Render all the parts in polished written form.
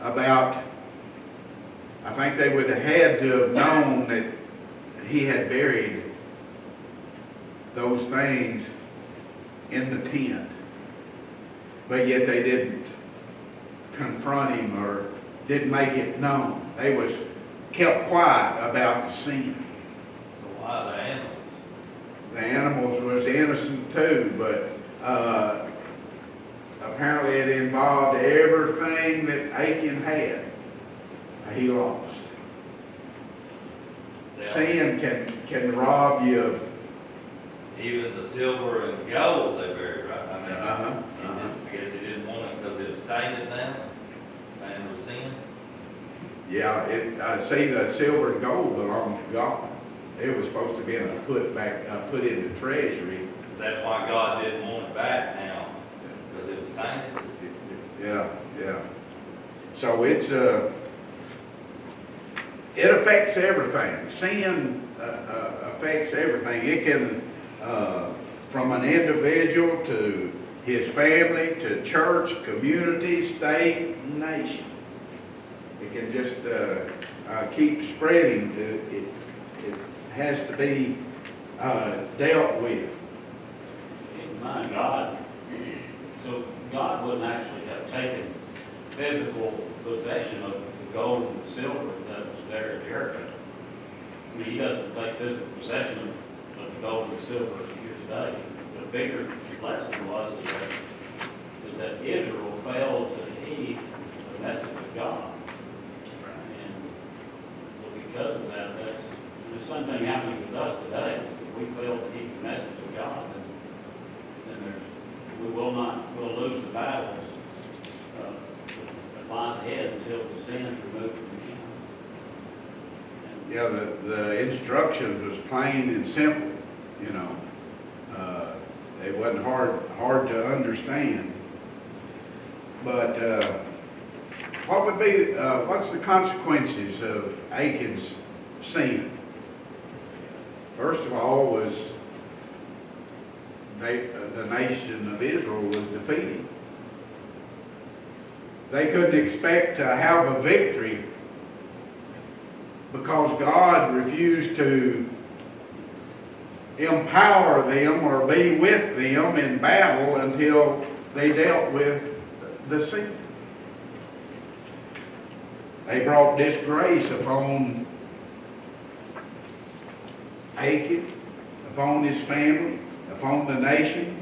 about, I think they would have had to have known that he had buried those things in the tent, but yet they didn't confront him or didn't make it known. They was kept quiet about the sin. So why the animals? The animals was innocent too, but apparently it involved everything that Achan had. He lost. Yeah. Sin can rob you of. Even the silver and gold they buried, right? I mean, Uh-huh. I guess he didn't want it because it was tainted now, tainted with sin. Yeah, see, the silver and gold belonged to God. It was supposed to be put in the treasury. That's why God didn't want it back now, because it was tainted. Yeah. So it affects everything. Sin affects everything. It can, from an individual to his family, to church, community, state, nation. It can just keep spreading. It has to be dealt with. My God, so God wouldn't actually have taken physical possession of the gold and the silver that was there at Jericho. I mean, he doesn't take physical possession of the gold and silver here today. The bigger lesson was that Israel failed to heed the message of God. And so because of that, that's the same thing happening with us today. If we fail to heed the message of God, then we'll lose the battles that lies ahead until the sin is removed from the camp. Yeah, the instructions was plain and simple, you know. It wasn't hard to understand. But what's the consequences of Achan's sin? First of all was the nation of Israel was defeated. They couldn't expect to have a victory because God refused to empower them or be with them in battle until they dealt with the sin. They brought disgrace upon Achan, upon his family, upon the nation.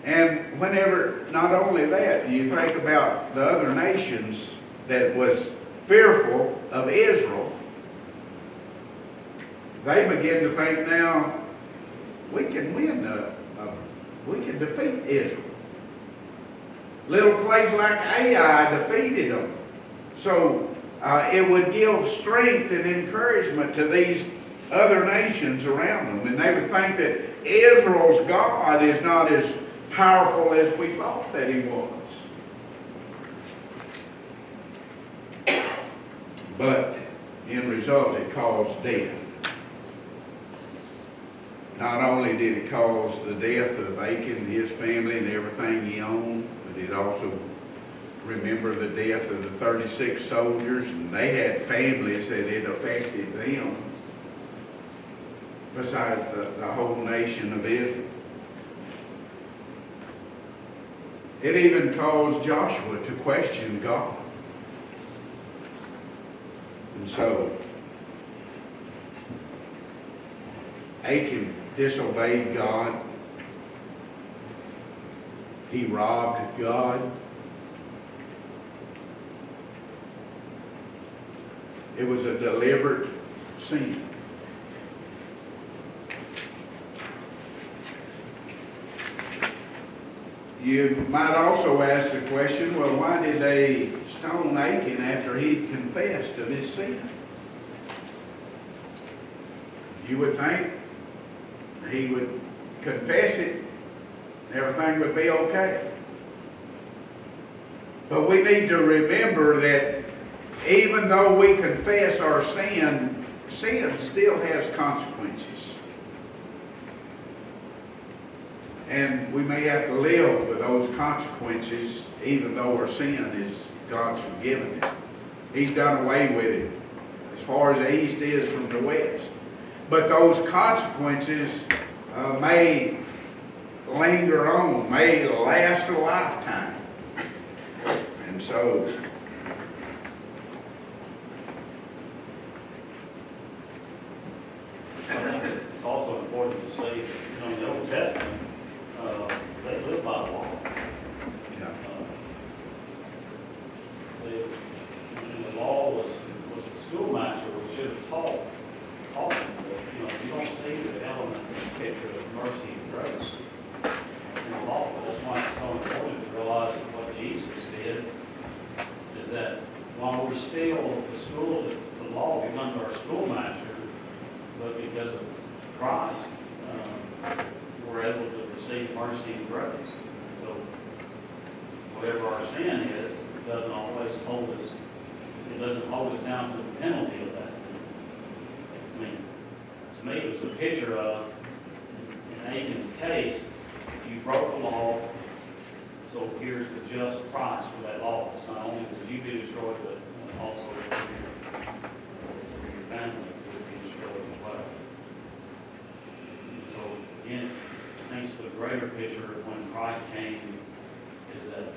And whenever, not only that, you think about the other nations that was fearful of Israel, they begin to think now, we can win, we can defeat Israel. Little place like Ai defeated them. So it would give strength and encouragement to these other nations around them. And they would think that Israel's God is not as powerful as we thought that he was. But in result, it caused death. Not only did it cause the death of Achan and his family and everything he owned, but it also, remember the death of the 36 soldiers, and they had families that it affected them, besides the whole nation of Israel. It even caused Joshua to question God. And so, Achan disobeyed God. He robbed God. It was a deliberate sin. You might also ask the question, well, why did they stone Achan after he'd confessed of his sin? You would think he would confess it, everything would be okay. But we need to remember that even though we confess our sin, sin still has consequences. And we may have to live with those consequences, even though our sin is God's forgiven it. He's done away with it as far as the east is from the west. But those consequences may linger on, may last a lifetime. And so, I think it's also important to see that, in the Old Testament, they lived by the law. yeah. The law was the schoolmaster, we should have taught them. But, you don't see the element, the picture of mercy and grace in the law. That's why it's so important to realize that what Jesus did is that while we're still the law becomes our schoolmaster, but because of Christ, we're able to receive mercy and grace. So whatever our sin is, it doesn't always hold us. It doesn't hold us down to the penalty of that sin. I mean, to me, it was a picture of, in Achan's case, you broke the law, so here's the just price for that law. It's not only would you be destroyed, but also your family would be destroyed as well. So again, I think it's the greater picture of when Christ came is that it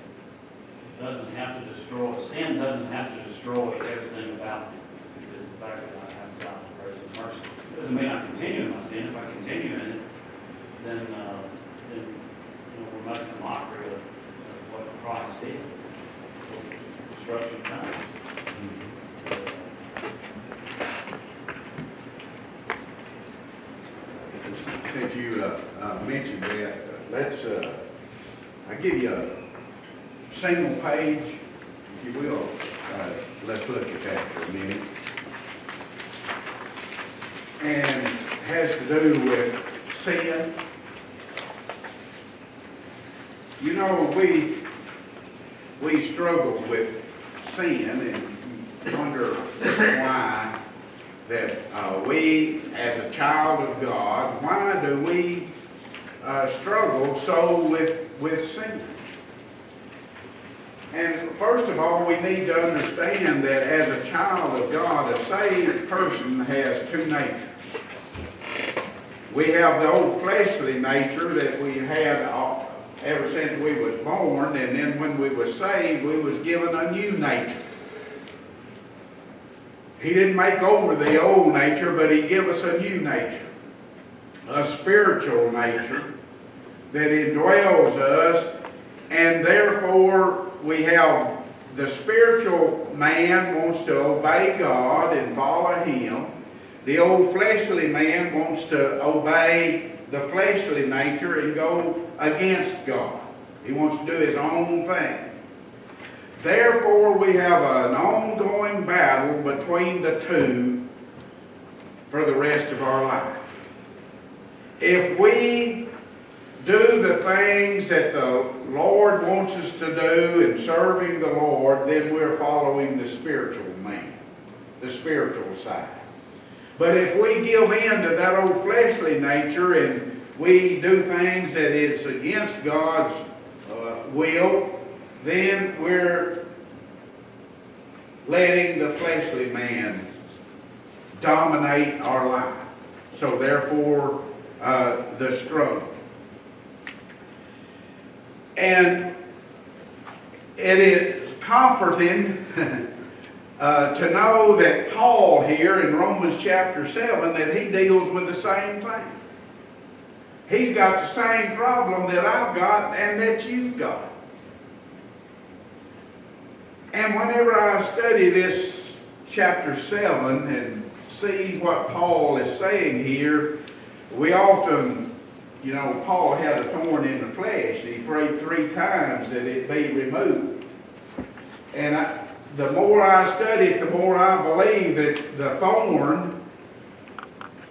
doesn't have to destroy, sin doesn't have to destroy everything about me, because the fact that I have God's grace and mercy. It doesn't mean I continue in my sin. If I continue in it, then we're making a mockery of what Christ did. So destruction comes. Since you mentioned that, let's, I give you a single page, if you will. Let's look at that for a minute. And has to do with sin. You know, we struggle with sin and wonder why that we, as a child of God, why do we struggle so with sin? And first of all, we need to understand that as a child of God, a saved person has two natures. We have the old fleshly nature that we had ever since we was born, and then when we were saved, we was given a new nature. He didn't make over the old nature, but He gave us a new nature, a spiritual nature that indwells us, and therefore we have the spiritual man wants to obey God and follow Him. The old fleshly man wants to obey the fleshly nature and go against God. He wants to do his own thing. Therefore, we have an ongoing battle between the two for the rest of our life. If we do the things that the Lord wants us to do in serving the Lord, then we're following the spiritual man, the spiritual side. But if we give in to that old fleshly nature and we do things that is against God's will, then we're letting the fleshly man dominate our life. So therefore, the struggle. And it is comforting to know that Paul here in Romans chapter 7, that he deals with the same thing. He's got the same problem that I've got and that you've got. And whenever I study this chapter 7 and see what Paul is saying here, we often, Paul had a thorn in the flesh. He prayed 3 times that it be removed. And the more I study it, the more I believe that the thorn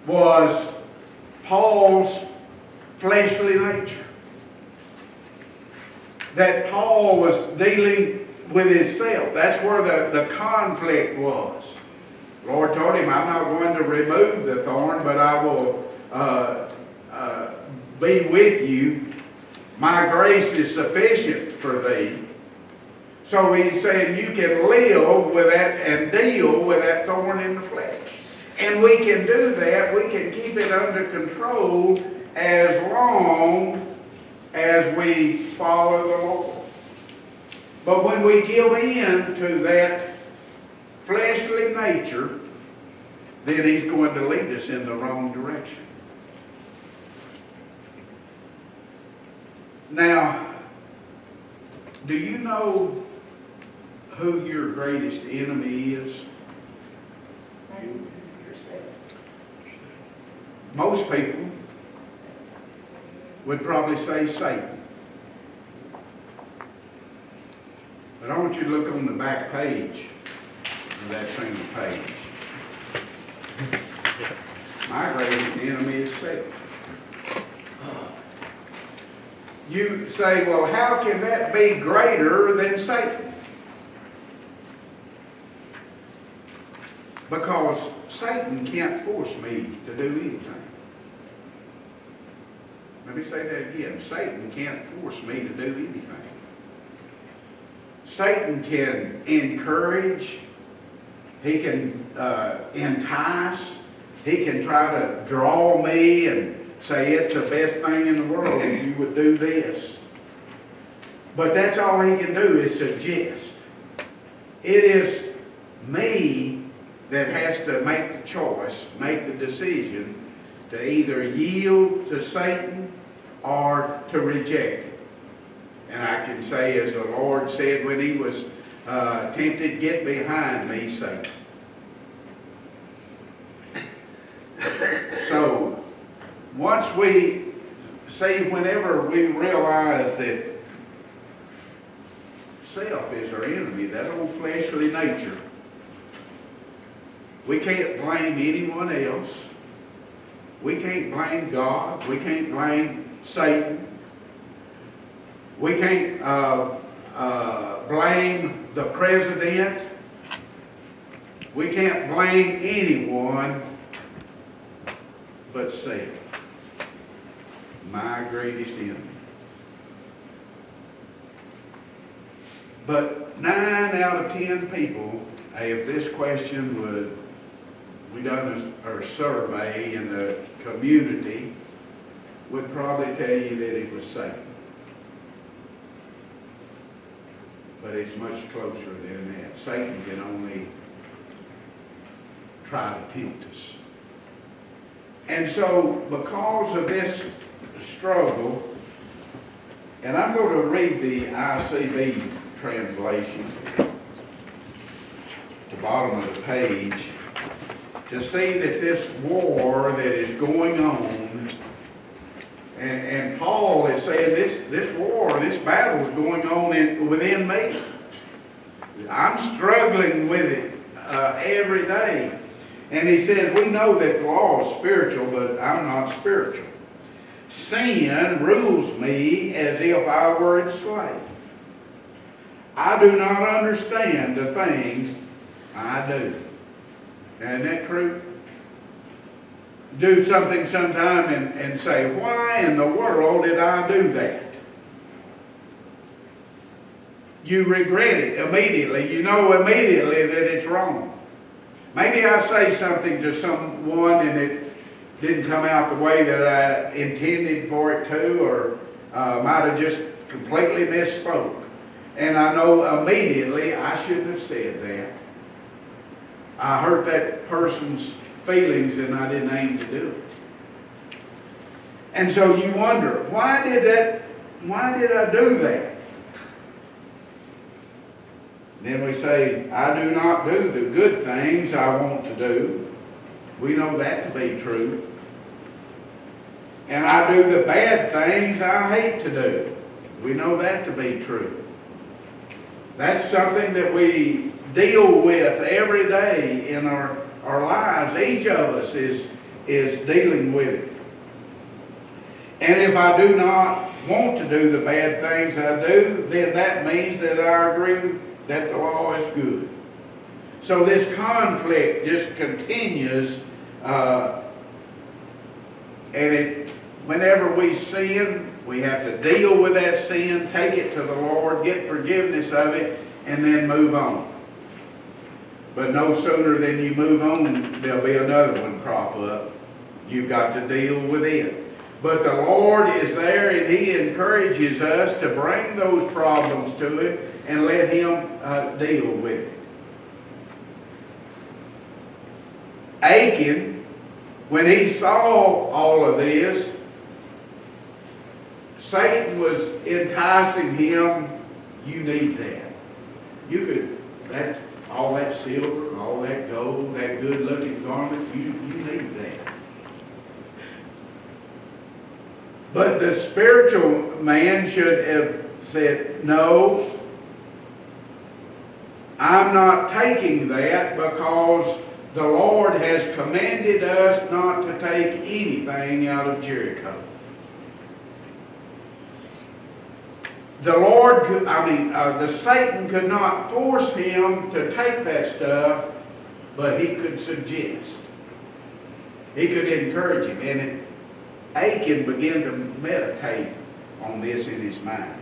was Paul's fleshly nature. That Paul was dealing with himself. That's where the conflict was. The Lord told him, I'm not going to remove the thorn, but I will be with you My grace is sufficient for thee. So he's saying you can live with that and deal with that thorn in the flesh. And we can do that. We can keep it under control as long as we follow the Lord. But when we give in to that fleshly nature, then he's going to lead us in the wrong direction. Now, do you know who your greatest enemy is? Most people would probably say Satan. But I want you to look on the back page of that same page. My greatest enemy is Satan. You say, well, how can that be greater than Satan? Because Satan can't force me to do anything. Let me say that again. Satan can't force me to do anything. Satan can encourage. He can entice. He can try to draw me and say it's the best thing in the world if you would do this. But that's all he can do is suggest. It is me that has to make the choice, make the decision to either yield to Satan or to reject him. And I can say, as the Lord said when he was tempted, get behind me, Satan. So, once we see, whenever we realize that self is our enemy, that old fleshly nature, we can't blame anyone else. We can't blame God. We can't blame Satan. We can't blame the president. We can't blame anyone but self. My greatest enemy. But 9 out of 10 people, if this question would, we done a survey in the community, would probably tell you that it was Satan. But it's much closer than that. Satan can only try to tempt us. And so, because of this struggle, and I'm going to read the ICB translation, the bottom of the page, to see that this war that is going on, and Paul is saying this war, this battle is going on within me. I'm struggling with it every day. And he says, we know that the law is spiritual, but I'm not spiritual. Sin rules me as if I were its slave. I do not understand the things I do. Isn't that true? Do something sometime and say, why in the world did I do that? You regret it immediately. You know immediately that it's wrong. Maybe I say something to someone and it didn't come out the way that I intended for it to, or might have just completely misspoke. And I know immediately I shouldn't have said that. I hurt that person's feelings and I didn't aim to do it. And so you wonder, why did I do that? Then we say, I do not do the good things I want to do. We know that to be true. And I do the bad things I hate to do. We know that to be true. That's something that we deal with every day in our lives. Each of us is dealing with it. And if I do not want to do the bad things I do, then that means that I agree that the law is good. So this conflict just continues, and whenever we sin, We have to deal with that sin, take it to the Lord, get forgiveness of it, and then move on. But no sooner than you move on, there'll be another one crop up. You've got to deal with it. But the Lord is there, and He encourages us to bring those problems to Him and let Him deal with it. Achan, when he saw all of this, Satan was enticing him. You need that. You could, all that silver, all that gold, that good-looking garment, you need that. But the spiritual man should have said, no, I'm not taking that because the Lord has commanded us not to take anything out of Jericho. The Satan could not force him to take that stuff, but he could suggest. He could encourage him. And Achan began to meditate on this in his mind.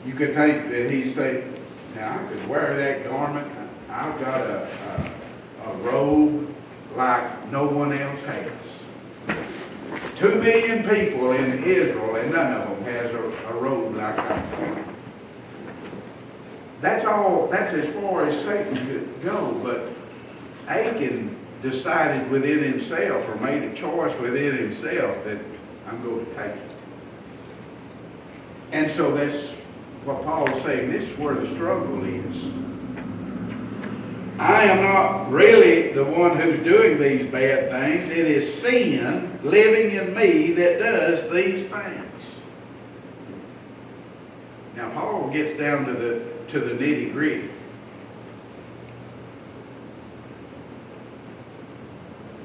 You could think that he's thinking, now I could wear that garment. I've got a robe like no one else has. 2 million people in Israel, and none of them has a robe like that. That's as far as Satan could go. But Achan decided within himself, or made a choice within himself, that I'm going to take it. And so that's what Paul's saying. This is where the struggle is. I am not really the one who's doing these bad things. It is sin living in me that does these things. Now Paul gets down to the nitty-gritty.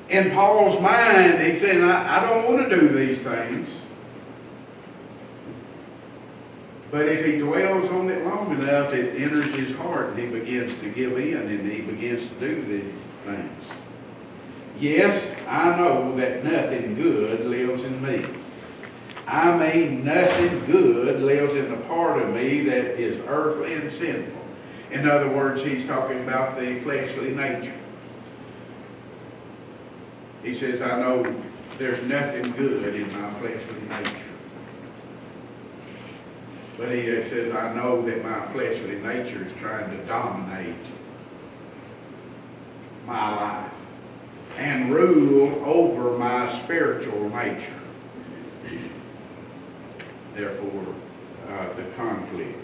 In Paul's mind, he's saying, I don't want to do these things. But if he dwells on it long enough, it enters his heart and he begins to give in and he begins to do these things. Yes, I know that nothing good lives in me. I mean, nothing good lives in the part of me that is earthly and sinful. In other words, he's talking about the fleshly nature. He says, I know there's nothing good in my fleshly nature. But he says, I know that my fleshly nature is trying to dominate my life and rule over my spiritual nature. Therefore, the conflict.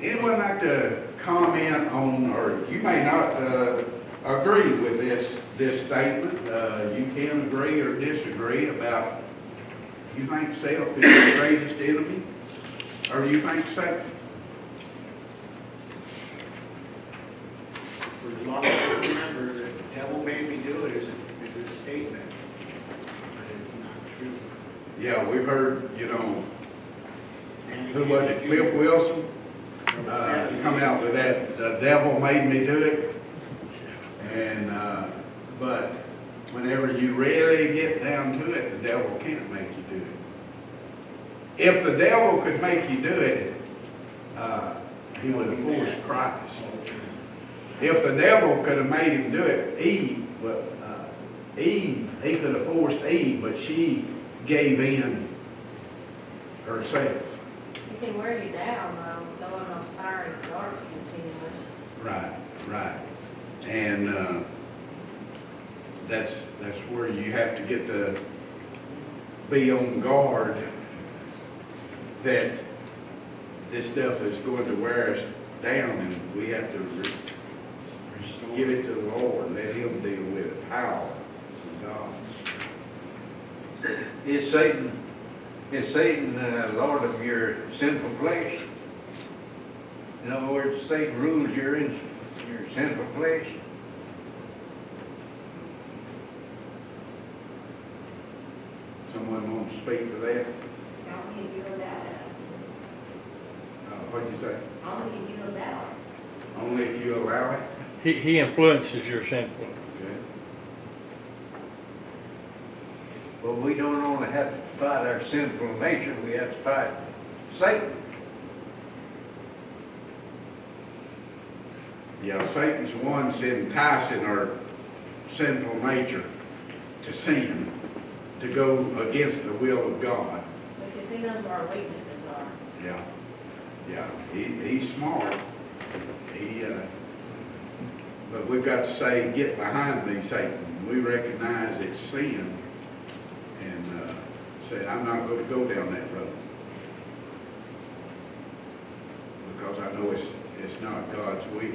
Anyone like to comment on, or you may not agree with this statement. You can agree or disagree about, you think self is the greatest enemy, or do you think Satan? For as long as I remember, the devil made me do it is a statement, but it's not true. Yeah, we've heard, Sandy who was it, Cliff Wilson? Come out with that, the devil made me do it. And, but whenever you really get down to it, the devil can't make you do it. If the devil could make you do it, he would have forced Christ. If the devil could have made him do it, Eve, he could have forced Eve, but she gave in herself. He can wear you down, throwing those fiery darts continuous. Right. And that's where you have to get to be on guard that this stuff is going to wear us down, and we have to give it to the Lord and let Him deal with it. Power from God. Is Satan Lord of your sinful flesh? In other words, Satan rules your sinful flesh. Someone want to speak to that? Only if you allow it. What'd you say? Only if you allow it. Only if you allow it? He influences your sinful. Okay. But we don't only have to fight our sinful nature, we have to fight Satan. Yeah, Satan's the one that's enticing our sinful nature to sin, to go against the will of God. Because he knows where our weaknesses are. Yeah, yeah, he's smart. But we've got to say, get behind me, Satan. We recognize it's sin, and say, I'm not going to go down that road, because I know it's not God's will.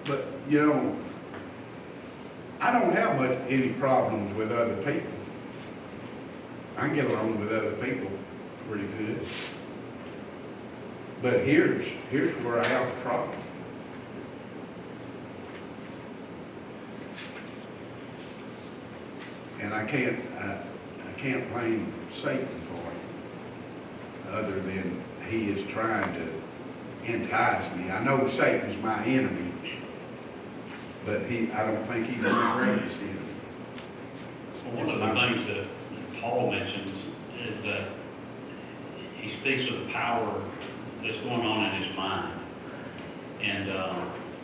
But, you know, I don't have any problems with other people. I can get along with other people pretty good. But here's where I have a problem. And I can't blame Satan for it, other than he is trying to entice me. I know Satan's my enemy, but I don't think he's my greatest enemy. Well, one of the things that Paul mentions is that he speaks of the power that's going on in his mind. And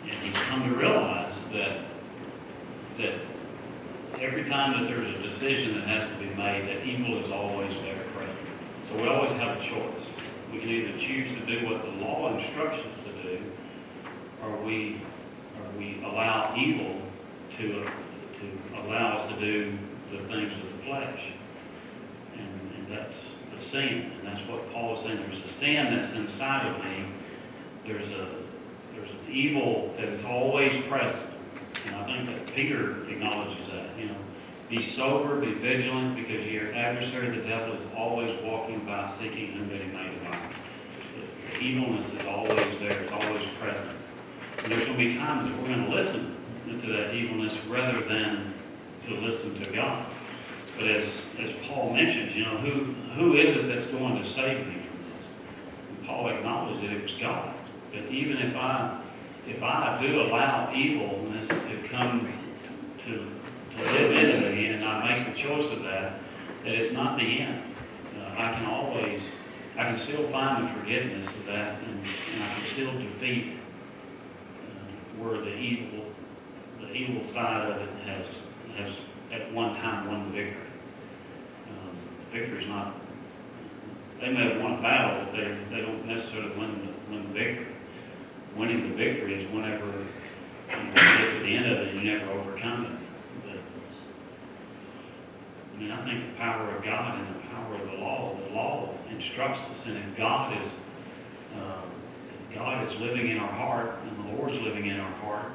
he's come to realize that every time that there's a decision that has to be made, that evil is always there present. So we always have a choice. We can either choose to do what the law instructs us to do, or we allow evil to allow us to do the things of the flesh. And that's the sin. And that's what Paul is saying. There's a sin that's inside of me. There's an evil that is always present. And I think that Peter acknowledges that. You know, be sober, be vigilant, because your adversary, the devil, is always walking by seeking whom that he may devour. The evilness is always there. It's always present. And there's going to be times that we're going to listen to that evilness rather than to listen to God. But as Paul mentions, you know, who is it that's going to save me from this? And Paul acknowledged that it was God. But even if I do allow evilness to come to live into me, and I make the choice of that it's not the end. I can still find the forgiveness of that, and I can still defeat where the evil side of it has at one time won the victory. Victory's not, they may have won a battle, but they don't necessarily win the victory. Winning the victory is whenever you get to the end of it, you never overcome it. But, I mean, I think the power of God and the power of the law instructs us, and if God is living in our heart, and the Lord's living in our heart,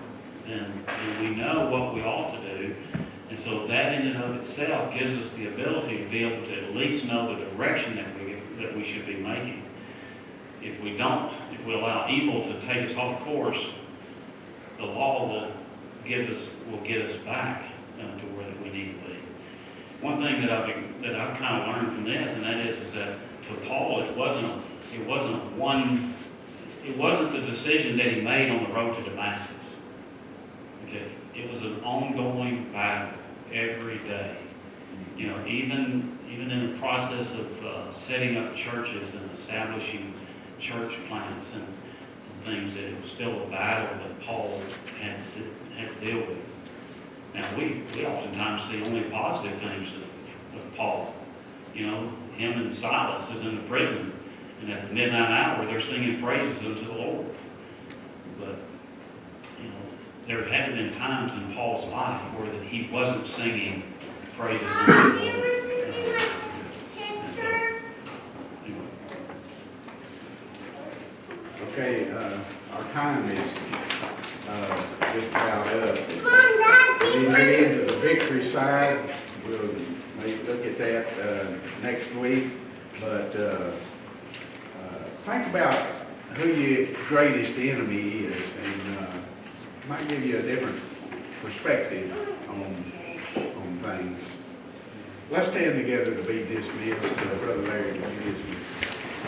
then we know what we ought to do. And so that in and of itself gives us the ability to be able to at least know the direction that we should be making. If we don't, if we allow evil to take us off course, the law will get us back to where that we need to be. One thing that I've kind of learned from this, and that is that to Paul, it wasn't the decision that he made on the road to Damascus. Okay, it was an ongoing battle every day. You know, even in the process of setting up churches and establishing church plants and things, that it was still a battle that Paul had to deal with. Now, we oftentimes see only positive things of Paul. You know, him and Silas is in the prison, and at the midnight hour, they're singing praises unto the Lord. But, you know, there had been times in Paul's life where that he wasn't singing praises unto the Lord. And so, anyway. Okay, our time is just about up. We get into the victory side. We'll maybe look at that next week. But think about who your greatest enemy is, and might give you a different perspective on things. Let's stand together to be dismissed. Brother Larry, to be dismissed.